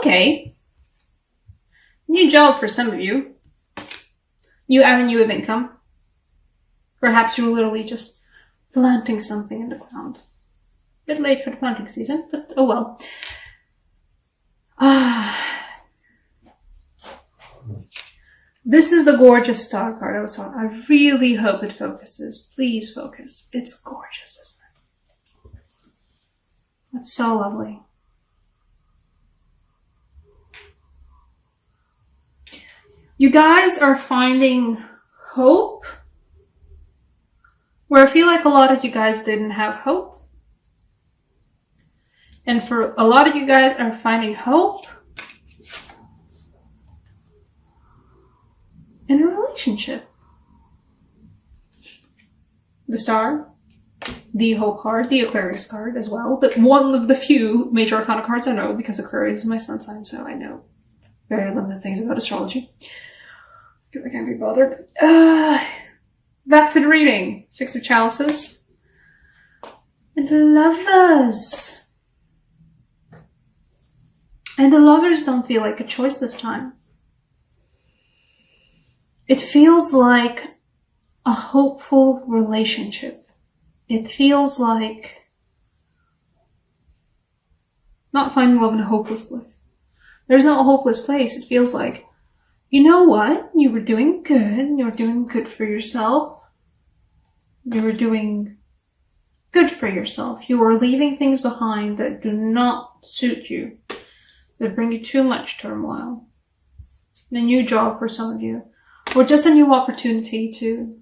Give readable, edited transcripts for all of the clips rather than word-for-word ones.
Okay. New job for some of you. New avenue of income. Perhaps you're literally just planting something in the ground. Bit late for the planting season, but oh well. This is the gorgeous star card I was talking. I really hope it focuses. Please focus. It's gorgeous, isn't it? It's so lovely. You guys are finding hope where I feel like a lot of you guys didn't have hope. And for a lot of you guys are finding hope in a relationship. The Star, the Hope card, the Aquarius card as well. But one of the few major arcana cards I know, because Aquarius is my sun sign, so I know very limited things about astrology. Because I can't be bothered. Back to the reading. Six of Chalices. And the Lovers. And the Lovers don't feel like a choice this time. It feels like a hopeful relationship. It feels like not finding love in a hopeless place. There's no hopeless place. It feels like, you know what? You were doing good. You were doing good for yourself. You were doing good for yourself. You were leaving things behind that do not suit you, that bring you too much turmoil. A new job for some of you. Or just a new opportunity to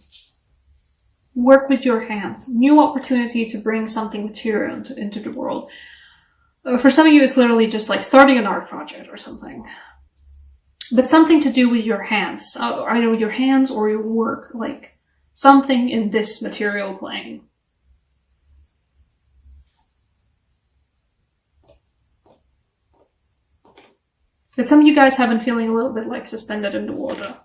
work with your hands. New opportunity to bring something material into the world. For some of you, it's literally just like starting an art project or something. But something to do with your hands. Either your hands or your work. Like something in this material plane. But some of you guys have been feeling a little bit like suspended in the water.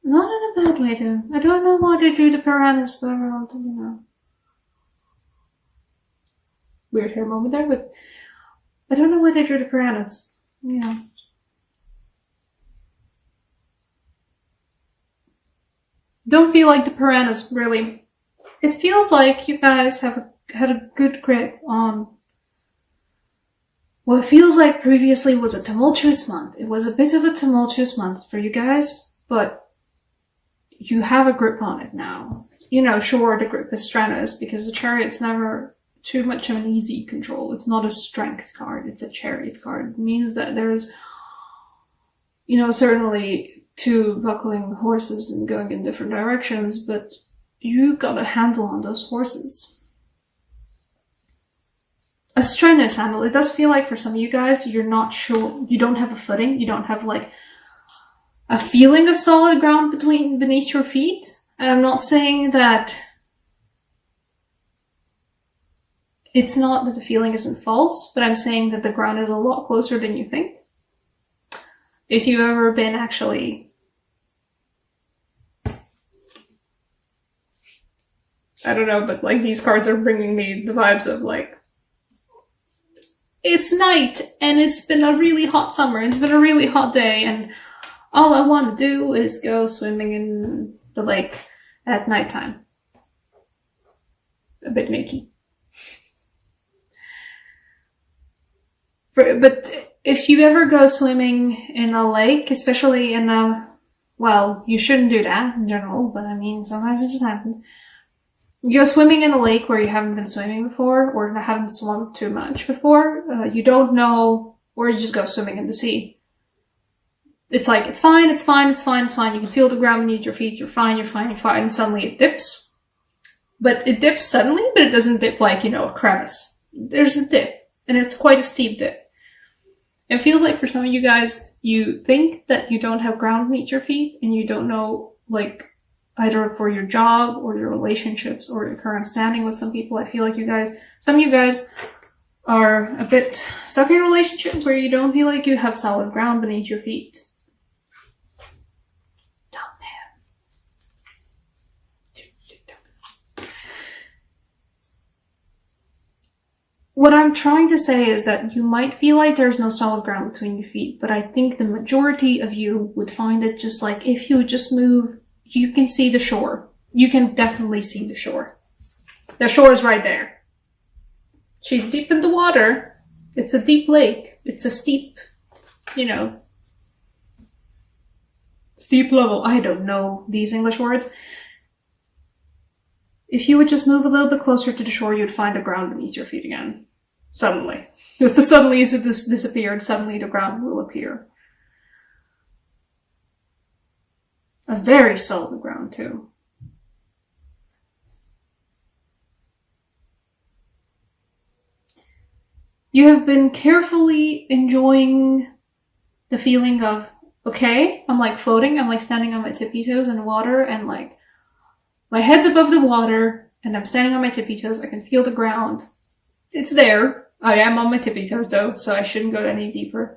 Not in a bad way, though. I don't know why they drew the piranhas around, you know. Weird hair moment there, but I don't know why they drew the piranhas, you know. Don't feel like the piranhas, really. It feels like you guys have had a good grip on what feels like previously was a tumultuous month. It was a bit of a tumultuous month for you guys, but you have a grip on it now. You know, sure, the grip is strenuous because the Chariot's never too much of an easy control. It's not a strength card, it's a Chariot card. It means that there's, you know, certainly two buckling horses and going in different directions, but you got a handle on those horses. A strenuous handle. It does feel like for some of you guys, you're not sure, you don't have a footing, you don't have like a feeling of solid ground beneath your feet. And I'm not saying that it's not that the feeling isn't false, but I'm saying that the ground is a lot closer than you think. If you've ever been actually, I don't know, but like these cards are bringing me the vibes of like, it's night and it's been a really hot summer. It's been a really hot day and all I want to do is go swimming in the lake at nighttime. A bit makey. But if you ever go swimming in a lake, especially in a, well, you shouldn't do that in general, but I mean, sometimes it just happens. You go swimming in a lake where you haven't been swimming before, or haven't swum too much before, you don't know, or you just go swimming in the sea. It's like, it's fine, it's fine, it's fine, it's fine. You can feel the ground beneath your feet, you're fine, you're fine, you're fine, and suddenly it dips. But it dips suddenly, but it doesn't dip like, you know, a crevice. There's a dip, and it's quite a steep dip. It feels like for some of you guys, you think that you don't have ground beneath your feet, and you don't know, like, either for your job, or your relationships, or your current standing with some people. I feel like you guys, some of you guys are a bit stuck in a relationship where you don't feel like you have solid ground beneath your feet. what I'm trying to say is that you might feel like there's no solid ground between your feet, but I think the majority of you would find it just like if you just move, you can see the shore. You can definitely see the shore. The shore is right there. She's deep in the water. It's a deep lake. It's a steep, steep level. I don't know these English words. If you would just move a little bit closer to the shore, you'd find the ground beneath your feet again. Suddenly. Just as suddenly as it disappeared, suddenly the ground will appear. A very solid ground, too. You have been carefully enjoying the feeling of, okay, I'm like floating, I'm like standing on my tippy toes in the water, and like my head's above the water, and I'm standing on my tippy toes. I can feel the ground. It's there. I am on my tippy toes though, so I shouldn't go any deeper.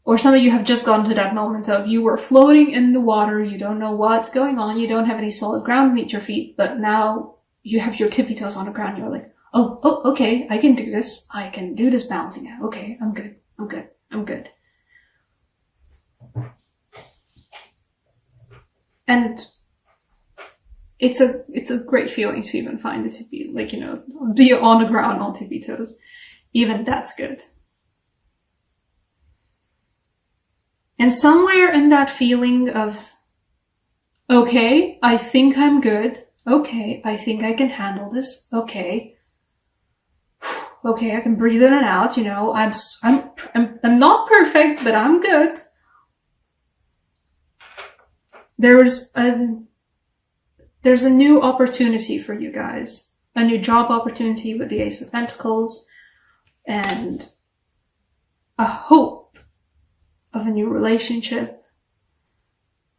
Or some of you have just gotten to that moment of you were floating in the water, you don't know what's going on, you don't have any solid ground beneath your feet, but now you have your tippy toes on the ground, you're like, oh, okay, I can do this. I can do this balancing out. Okay, I'm good. And it's a great feeling to even find it to be like, be on the ground on tippy toes. Even that's good. And somewhere in that feeling of, okay, I think I'm good. Okay, I think I can handle this. Okay, I can breathe in and out. I'm not perfect, but I'm good. There's a new opportunity for you guys, a new job opportunity with the Ace of Pentacles, and a hope of a new relationship.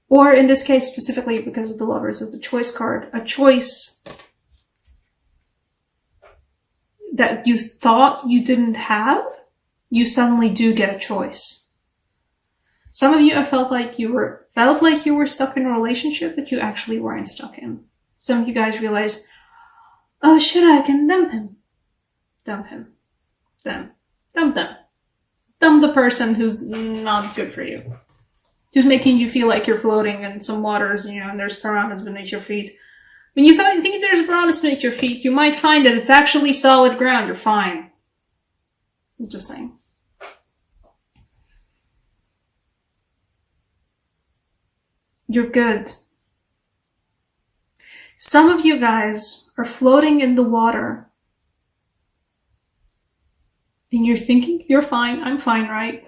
Or in this case, specifically because of the Lovers of the Choice card, a choice that you thought you didn't have, you suddenly do get a choice. Some of you have felt like you were stuck in a relationship that you actually weren't stuck in. Some of you guys realized, oh shit, I can dump him. Dump him. Dump them. Dump the person who's not good for you. Who's making you feel like you're floating in some waters, and there's piranhas beneath your feet. When you think there's piranhas beneath your feet, you might find that it's actually solid ground. You're fine. I'm just saying. You're good. Some of you guys are floating in the water. And you're thinking, you're fine, I'm fine, right?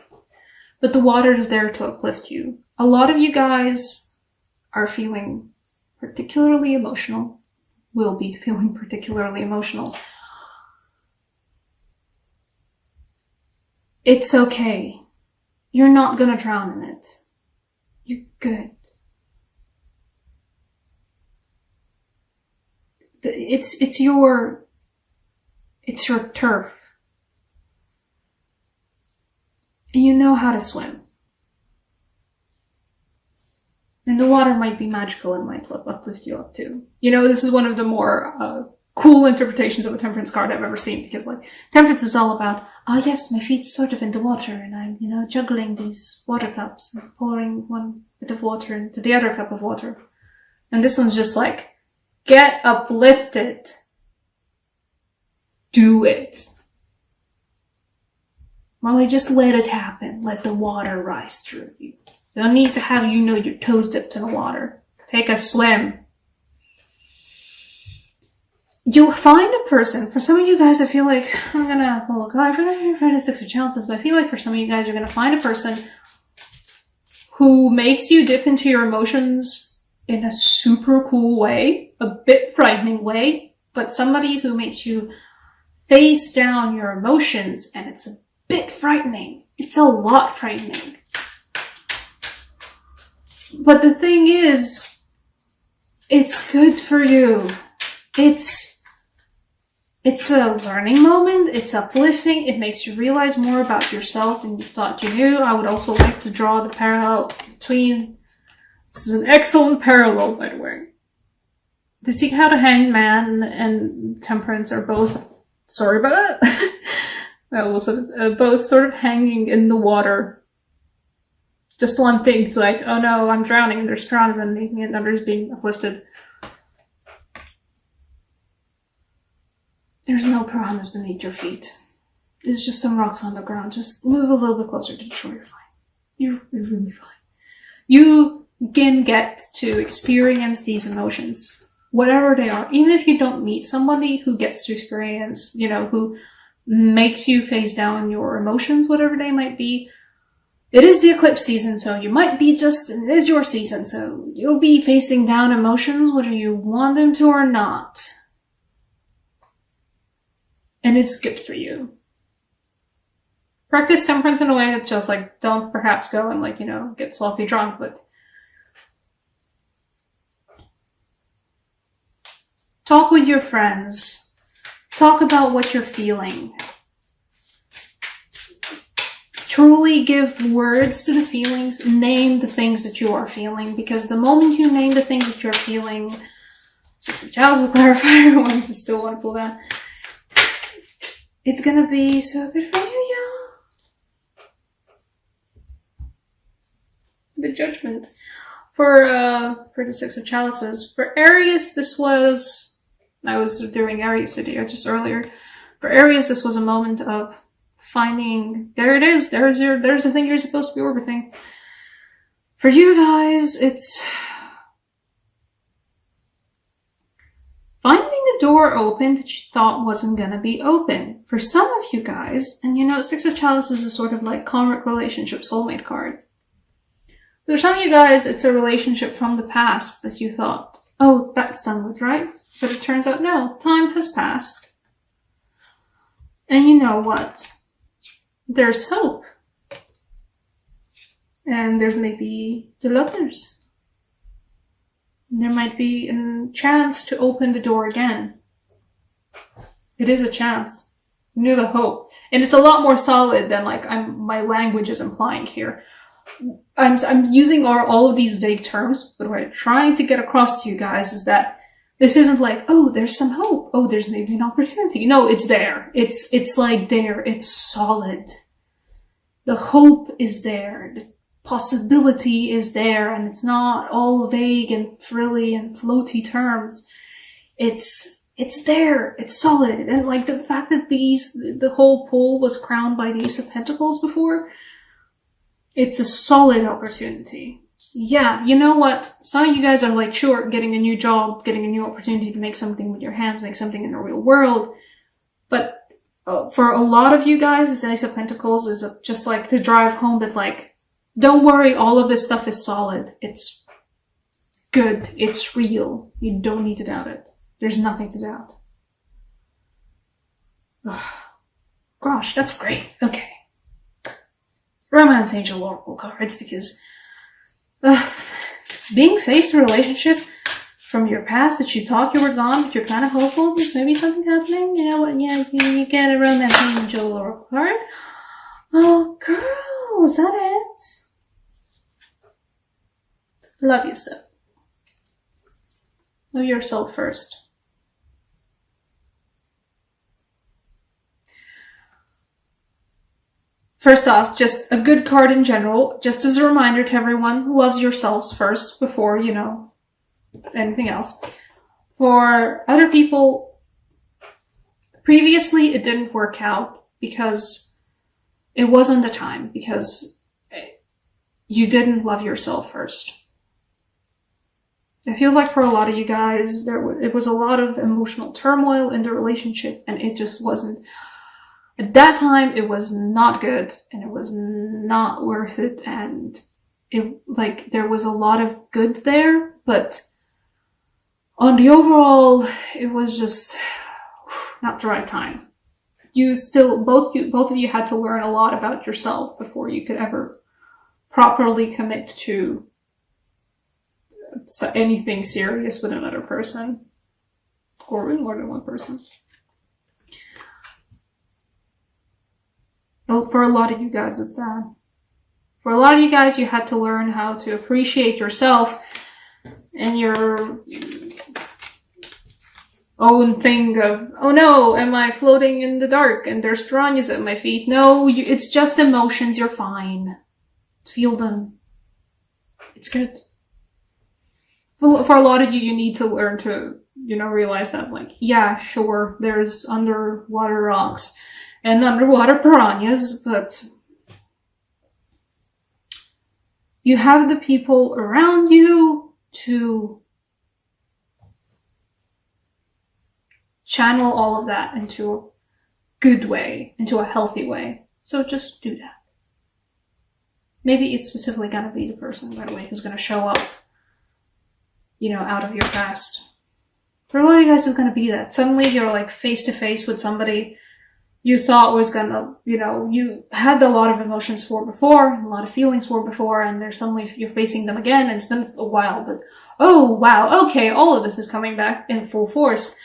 But the water is there to uplift you. A lot of you guys are feeling particularly emotional, will be feeling particularly emotional. It's okay. You're not gonna drown in it. You're good. It's your turf. And you know how to swim. And the water might be magical and might uplift you up too. This is one of the more cool interpretations of a Temperance card I've ever seen, because Temperance is all about, yes, my feet's sort of in the water and I'm, juggling these water cups and pouring one bit of water into the other cup of water. And this one's just like, get uplifted. Do it. Molly, just let it happen. Let the water rise through you. You don't need to have, your toes dipped in the water. Take a swim. You'll find a person. For some of you guys, I feel like, I forgot the Six of Chalices, but I feel like for some of you guys, you're going to find a person who makes you dip into your emotions in a super cool way, a bit frightening way, but somebody who makes you face down your emotions, and it's a bit frightening. It's a lot frightening. But the thing is, it's good for you. It's a learning moment. It's uplifting. It makes you realize more about yourself than you thought you knew. I would also like to draw the parallel between... This is an excellent parallel, by the way. To see how the Hanged Man and Temperance are both sorry about that. Both sort of hanging in the water. Just one thing, it's like, oh no, I'm drowning, and there's piranhas underneath me, and others being uplifted. There's no piranhas beneath your feet. There's just some rocks on the ground. Just move a little bit closer to the shore, you're fine. You're really fine. You can get to experience these emotions, whatever they are. Even if you don't meet somebody who gets to experience, who makes you face down your emotions, whatever they might be. It is the eclipse season, so you might be it is your season, so you'll be facing down emotions whether you want them to or not. And it's good for you. Practice temperance in a way that just don't perhaps go and get sloppy drunk, but talk with your friends. Talk about what you're feeling. Truly give words to the feelings. Name the things that you are feeling, because the moment you name the things that you're feeling, Six of Chalices clarifier, once I still want to pull that, it's gonna be so good for you, y'all. The Judgment. For the Six of Chalices. For Aries, I was doing Aries video just earlier. For Aries, this was a moment of finding, there it is, there's the thing you're supposed to be orbiting. For you guys, it's finding a door open that you thought wasn't gonna be open. For some of you guys, and Six of Chalices is a sort of karmic relationship soulmate card. For some of you guys, it's a relationship from the past that you thought, oh, that's done with, right? But it turns out, no, time has passed. And you know what? There's hope. And there's maybe the lovers. There might be a chance to open the door again. It is a chance. It is a hope. And it's a lot more solid than my language is implying here. I'm using all of these vague terms, but what I'm trying to get across to you guys is that this isn't oh, there's some hope. Oh, there's maybe an opportunity. No, it's there. It's there. It's solid. The hope is there. The possibility is there. And it's not all vague and frilly and floaty terms. It's there. It's solid. And the fact that the whole pool was crowned by the Ace of Pentacles before, it's a solid opportunity. Yeah, you know what? Some of you guys are sure, getting a new job, getting a new opportunity to make something with your hands, make something in the real world. But for a lot of you guys, this Ace of Pentacles is just to drive home that don't worry, all of this stuff is solid. It's good. It's real. You don't need to doubt it. There's nothing to doubt. Gosh, that's great. Okay. Romance Angel Oracle cards, because being faced with a relationship from your past that you thought you were gone, but you're kind of hopeful there's maybe something happening. You know what? Yeah, you get a Romance Angel Oracle card. Oh, girl, is that it? Love yourself. Love yourself first. First off, just a good card in general, just as a reminder to everyone, love yourselves first before, anything else. For other people, previously it didn't work out because it wasn't the time, because you didn't love yourself first. It feels like for a lot of you guys, it was a lot of emotional turmoil in the relationship, and it just wasn't. At that time, it was not good, and it was not worth it, and there was a lot of good there, but on the overall, it was just not the right time. Both of you had to learn a lot about yourself before you could ever properly commit to anything serious with another person, or with more than one person. For a lot of you guys, it's that. For a lot of you guys, you had to learn how to appreciate yourself and own thing of, oh no, am I floating in the dark and there's piranhas at my feet? No, it's just emotions, you're fine. Feel them. It's good. For a lot of you, you need to learn to, realize that, like, yeah, sure, there's underwater rocks and underwater piranhas, but you have the people around you to channel all of that into a good way, into a healthy way. So just do that. Maybe it's specifically gonna be the person, by the way, who's gonna show up, out of your past. For a lot of you guys, it's gonna be that. Suddenly you're like face to face with somebody you thought was gonna, you had a lot of emotions for before, a lot of feelings for before, and you're facing them again, and it's been a while, but oh wow, okay, all of this is coming back in full force.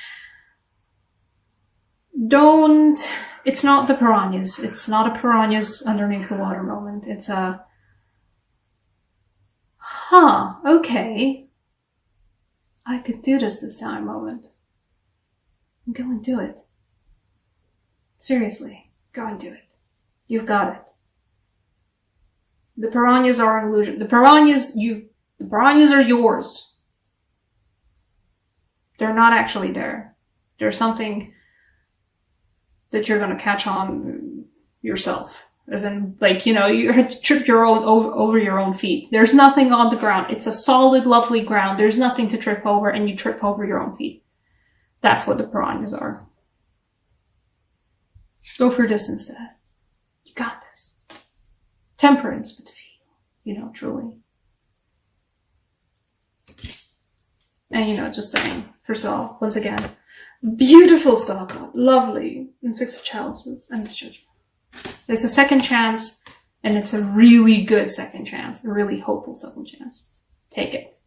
It's not the piranhas. It's not a piranhas underneath the water moment. It's a, okay. I could do this time moment. Go and do it. Seriously, go and do it. You've got it. The piranhas are an illusion. The piranhas are yours. They're not actually there. There's something that you're gonna catch on yourself. As in, like, you have to trip over your own feet. There's nothing on the ground. It's a solid, lovely ground. There's nothing to trip over, and you trip over your own feet. That's what the piranhas are. Go for this instead. You got this. Temperance, but feel, truly. And, just saying, first of all, once again, beautiful Stalker, lovely, and Six of Chalices, and the Judgment. There's a second chance, and it's a really good second chance, a really hopeful second chance. Take it.